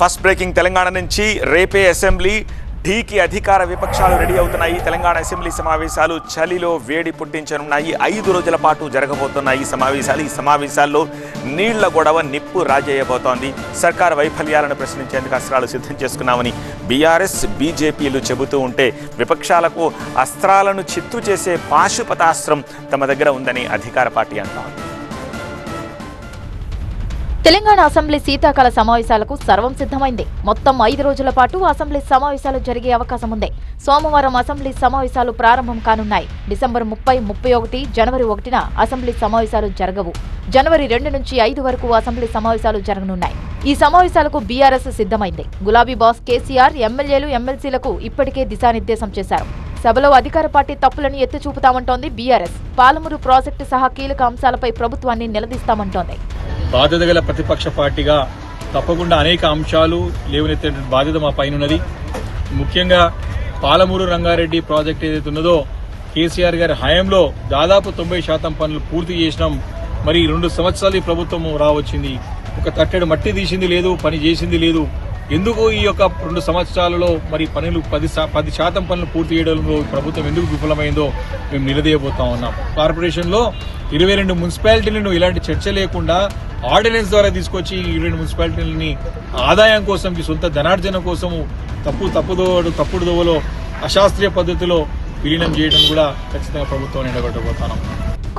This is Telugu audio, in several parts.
ఫస్ట్ బ్రేకింగ్ తెలంగాణ నుంచి రేపే అసెంబ్లీ ఢీకి అధికార విపక్షాలు రెడీ అవుతున్నాయి. తెలంగాణ అసెంబ్లీ సమావేశాలు చలిలో వేడి పుట్టించనున్నాయి. 5 రోజుల పాటు జరగబోతున్నాయి ఈ సమావేశాల్లో నీళ్ల గొడవ నిప్పు రాజేయబోతోంది. సర్కారు వైఫల్యాలను ప్రశ్నించేందుకు అస్త్రాలు సిద్ధం చేసుకున్నామని బీఆర్ఎస్ బీజేపీలు చెబుతూ ఉంటే విపక్షాలకు అస్త్రాలను చిత్తు చేసే పాశుపతాస్త్రం తమ దగ్గర ఉందని అధికార పార్టీ అంటోంది. తెలంగాణ అసెంబ్లీ శీతాకాల సమావేశాలకు సర్వం సిద్ధమైంది. మొత్తం 5 రోజుల పాటు అసెంబ్లీ సమావేశాలు జరిగే అవకాశం ఉంది. సోమవారం అసెంబ్లీ సమావేశాలు ప్రారంభం కానున్నాయి. డిసెంబర్ 30, 31, జనవరి 1న అసెంబ్లీ సమావేశాలు జరగవు. జనవరి 2 నుంచి 5 వరకు అసెంబ్లీ సమావేశాలు జరగనున్నాయి. ఈ సమావేశాలకు బీఆర్ఎస్ సిద్ధమైంది. గులాబీ బాస్ కేసీఆర్ ఎమ్మెల్యేలు, ఎమ్మెల్సీలకు ఇప్పటికే దిశానిర్దేశం చేశారు. సభలో అధికార పార్టీ తప్పులను ఎత్తి చూపుతామంటోంది బీఆర్ఎస్. పాలమూరు ప్రాజెక్టు సహా కీలక అంశాలపై ప్రభుత్వాన్ని నిలదీస్తామంటోంది. బాధ్యత గల ప్రతిపక్ష పార్టీగా తప్పకుండా అనేక అంశాలు లేవనెత్తే బాధ్యత మా పైన ఉన్నది. ముఖ్యంగా పాలమూరు రంగారెడ్డి ప్రాజెక్ట్ ఏదైతే ఉన్నదో కేసీఆర్ గారి హయాంలో దాదాపు 90% పనులు పూర్తి చేసినాం. మరి 2 సంవత్సరాలు ఈ ప్రభుత్వం రావచ్చింది, ఒక తట్టెడు మట్టి తీసింది లేదు, పని చేసింది లేదు. ఎందుకు ఈ యొక్క 2 సంవత్సరాలలో మరి పనులు 10% పనులు పూర్తి చేయడంలో ప్రభుత్వం ఎందుకు విఫలమైందో మేము నిలదీయబోతా ఉన్నాం. కార్పొరేషన్లో 22 మున్సిపాలిటీలను ఇలాంటి చర్చ లేకుండా ఆర్డినెన్స్ ద్వారా తీసుకొచ్చి 22 మున్సిపాలిటీలని ఆదాయం కోసం, సొంత ధనార్జన కోసము తప్పుడు దోవలో అశాస్త్రీయ పద్ధతిలో విలీనం చేయడం కూడా ఖచ్చితంగా ప్రభుత్వం నిలబెట్టబోతున్నాం.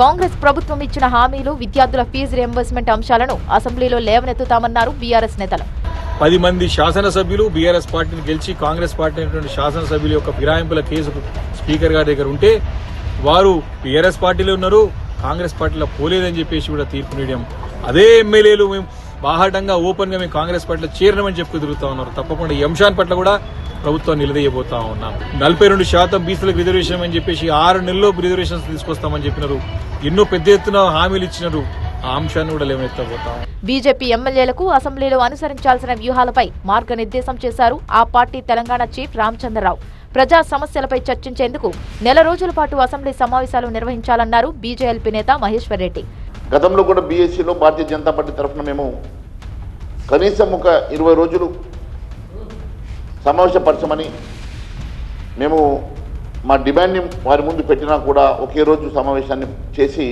కాంగ్రెస్ ప్రభుత్వం ఇచ్చిన హామీలు, విద్యార్థుల ఫీజు రియంబర్స్మెంట్ అంశాలను అసెంబ్లీలో లేవనెత్తుతామన్నారు బీఆర్ఎస్ నేతలు. 10 మంది శాసనసభ్యులు బీఆర్ఎస్ పార్టీని గెలిచి కాంగ్రెస్ పార్టీ అయినటువంటి శాసనసభ్యుల యొక్క ఫిరాయింపుల కేసు స్పీకర్ గారి దగ్గర ఉంటే వారు బీఆర్ఎస్ పార్టీలో ఉన్నారు, కాంగ్రెస్ పార్టీలో పోలేదని చెప్పేసి కూడా తీర్పు నీయడం. అదే ఎమ్మెల్యేలు మేము బాహాటంగా ఓపెన్గా మేము కాంగ్రెస్ పార్టీలో చేరనమని చెప్పి తిరుగుతూ ఉన్నారు. తప్పకుండా ఈ అంశాన్ని పట్ల కూడా ప్రభుత్వం నిలదీయబోతా ఉన్నాం. 42% బీసీలకు రిజర్వేషన్ అని చెప్పేసి 6 నెలల్లో రిజర్వేషన్స్ తీసుకొస్తామని చెప్పినారు. ఎన్నో పెద్ద ఎత్తున హామీలు ఇచ్చినారు. ఆ అంశాన్ని కూడా లేవనెత్తబోతాం. బీజేపీ ఎమ్మెల్యేలకు అసెంబ్లీలో అనుసరించాల్సిన వ్యూహాలపై మార్గనిర్దేశం చేశారు ఆ పార్టీ తెలంగాణ చీఫ్ రామచంద్రరావు. ప్రజా సమస్యలపై చర్చించేందుకు 1 రోజుల పాటు అసెంబ్లీ సమావేశాలు నిర్వహించాలన్నారు బీజేఎల్పీ నేత మహేశ్వర్ రెడ్డి. గతంలో కూడా బీఎస్సీలో భారతీయ జనతా పార్టీ తరఫున మేము కనీసం ఒక 20 రోజులు సమావేశపరచమని మేము మా డిమాండ్ని వారి ముందు పెట్టినా కూడా ఒకే రోజు సమావేశాన్ని చేసి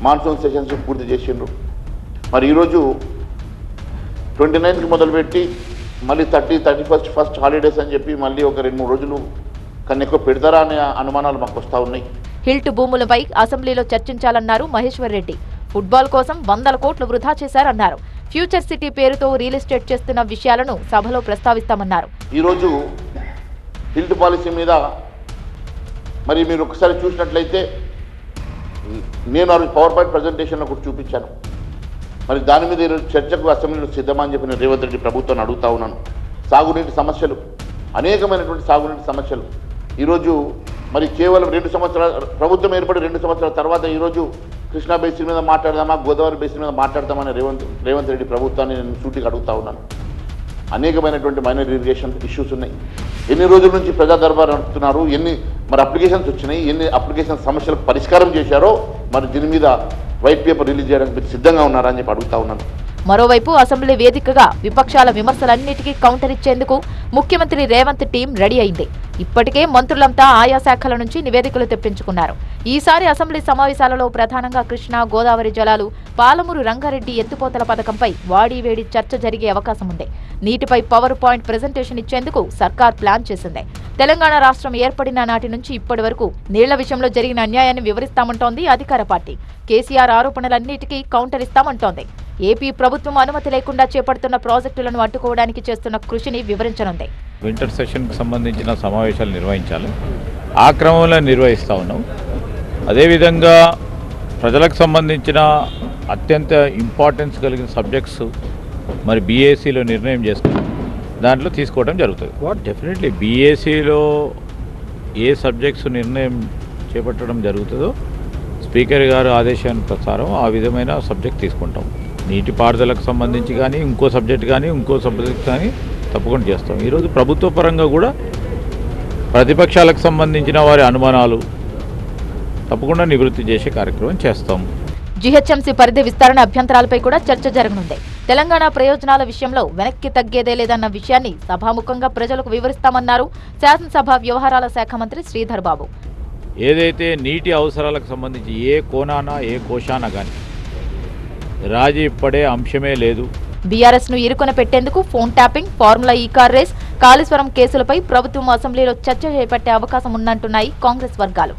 మాన్సూన్ సెషన్స్ పూర్తి చేసిండ్రు. మరి ఈరోజు 29కి మొదలుపెట్టి మళ్ళీ 30, 31 ఫస్ట్ హాలిడేస్ అని చెప్పి మళ్ళీ ఒక 2-3 రోజులు కన్నా ఎక్కువ పెడతారా అనే అనుమానాలు మాకు వస్తూ ఉన్నాయి. హిల్ట్ భూములపై అసెంబ్లీలో చర్చించాలన్నారు మహేశ్వర్ రెడ్డి. ఫుట్బాల్ కోసం 100 కోట్లు వృధా చేశారన్నారు. ఫ్యూచర్ సిటీ పేరుతో రియల్ ఎస్టేట్ చేస్తున్న విషయాలను సభలో ప్రస్తావిస్తామన్నారు. ఈరోజు హిల్ట్ పాలసీ మీద మరి మీరు ఒకసారి చూసినట్లయితే నేను ఆ పవర్ పాయింట్ ప్రజెంటేషన్లో కూడా చూపించాను. మరి దాని మీద ఈరోజు చర్చకు అసెంబ్లీలో సిద్ధమని చెప్పి నేను రేవంత్ రెడ్డి ప్రభుత్వాన్ని అడుగుతా ఉన్నాను. సాగునీటి సమస్యలు, అనేకమైనటువంటి సాగునీటి సమస్యలు ఈరోజు మరి కేవలం 2 సంవత్సరాలు ప్రభుత్వం ఏర్పడి 2 సంవత్సరాల తర్వాత ఈరోజు కృష్ణా బేసిన్ మీద మాట్లాడదామా, గోదావరి బేసిన్ మీద మాట్లాడదామని రేవంత్ రెడ్డి ప్రభుత్వాన్ని నేను సూటిగా అడుగుతా ఉన్నాను. అనేకమైనటువంటి మైనర్ ఇరిగేషన్ ఇష్యూస్ ఉన్నాయి. ఎన్ని రోజుల నుంచి ప్రజా దర్బార్ నడుపుతున్నారు, ఎన్ని మరి అప్లికేషన్స్ వచ్చినాయి, ఎన్ని అప్లికేషన్ సమస్యలకు పరిష్కారం చేశారో మరి దీని మీద వైట్ పేపర్ రిలీజ్ చేయడానికి మీరు సిద్ధంగా ఉన్నారా అని చెప్పి అడుగుతా ఉన్నాను. మరోవైపు అసెంబ్లీ వేదికగా విపక్షాల విమర్శలన్నిటికీ కౌంటర్ ఇచ్చేందుకు ముఖ్యమంత్రి రేవంత్ టీం రెడీ అయింది. ఇప్పటికే మంత్రులంతా ఆయా శాఖల నుంచి నివేదికలు తెప్పించుకున్నారు. ఈసారి అసెంబ్లీ సమావేశాలలో ప్రధానంగా కృష్ణా, గోదావరి జలాలు, పాలమూరు రంగారెడ్డి ఎత్తిపోతల పథకంపై వాడీవేడి చర్చ జరిగే అవకాశం ఉంది. నీటిపై పవర్ పాయింట్ ప్రెజెంటేషన్ ఇచ్చేందుకు సర్కార్ ప్లాన్ చేసింది. తెలంగాణ రాష్ట్రం ఏర్పడిన నాటి నుంచి ఇప్పటి వరకు నీళ్ల విషయంలో జరిగిన అన్యాయాన్ని వివరిస్తామంటోంది అధికార పార్టీ. కేసీఆర్ ఆరోపణలన్నిటికీ కౌంటర్ ఇస్తామంటోంది. ఏపీ ప్రభుత్వం అనుమతి లేకుండా చేపడుతున్న ప్రాజెక్టులను అడ్డుకోవడానికి చేస్తున్న కృషిని వివరించనుంది. వింటర్ సెషన్కి సంబంధించిన సమావేశాలు నిర్వహించాలి. ఆ క్రమంలో నిర్వహిస్తూ ఉన్నాం. అదేవిధంగా ప్రజలకు సంబంధించిన అత్యంత ఇంపార్టెన్స్ కలిగిన సబ్జెక్ట్స్ మరి బీఏసీలో నిర్ణయం చేసుకుని దాంట్లో తీసుకోవడం జరుగుతుంది. డెఫినెట్లీ బీఏసీలో ఏ సబ్జెక్ట్స్ నిర్ణయం చేపట్టడం జరుగుతుందో స్పీకర్ గారు ఆదేశాన్ని ప్రకారం ఆ విధమైన సబ్జెక్ట్ తీసుకుంటాం. నీటిపారుదలకు సంబంధించి కానీ ఇంకో సబ్జెక్ట్ కానీ తప్పకుండా చేస్తాం. ఈరోజు ప్రభుత్వ పరంగా కూడా ప్రతిపక్షాలకు సంబంధించిన వారి అనుమానాలు తప్పకుండా నివృత్తి చేసే కార్యక్రమం చేస్తాం. జీహెచ్ఎంసీ పరిధి విస్తరణ అభ్యంతరాలపై కూడా చర్చ జరగనుంది. తెలంగాణ ప్రయోజనాల విషయంలో వెనక్కి తగ్గేదే లేదన్న విషయాన్ని సభాముఖంగా ప్రజలకు వివరిస్తామన్నారు శాసనసభ వ్యవహారాల శాఖ మంత్రి శ్రీధర్ బాబు. ఏదైతే నీటి అవసరాలకు సంబంధించి ఏ కోణాన ఏ కోశాన కానీ రాజీ పడే అంశమే లేదు. బీఆర్ఎస్ ను ఇరుకున పెట్టేందుకు ఫోన్ ట్యాపింగ్, ఫార్ములా ఈ కార్ రేస్, కాళేశ్వరం కేసులపై ప్రభుత్వం అసెంబ్లీలో చర్చ చేపట్టే అవకాశం ఉందంటున్నాయి కాంగ్రెస్ వర్గాలు.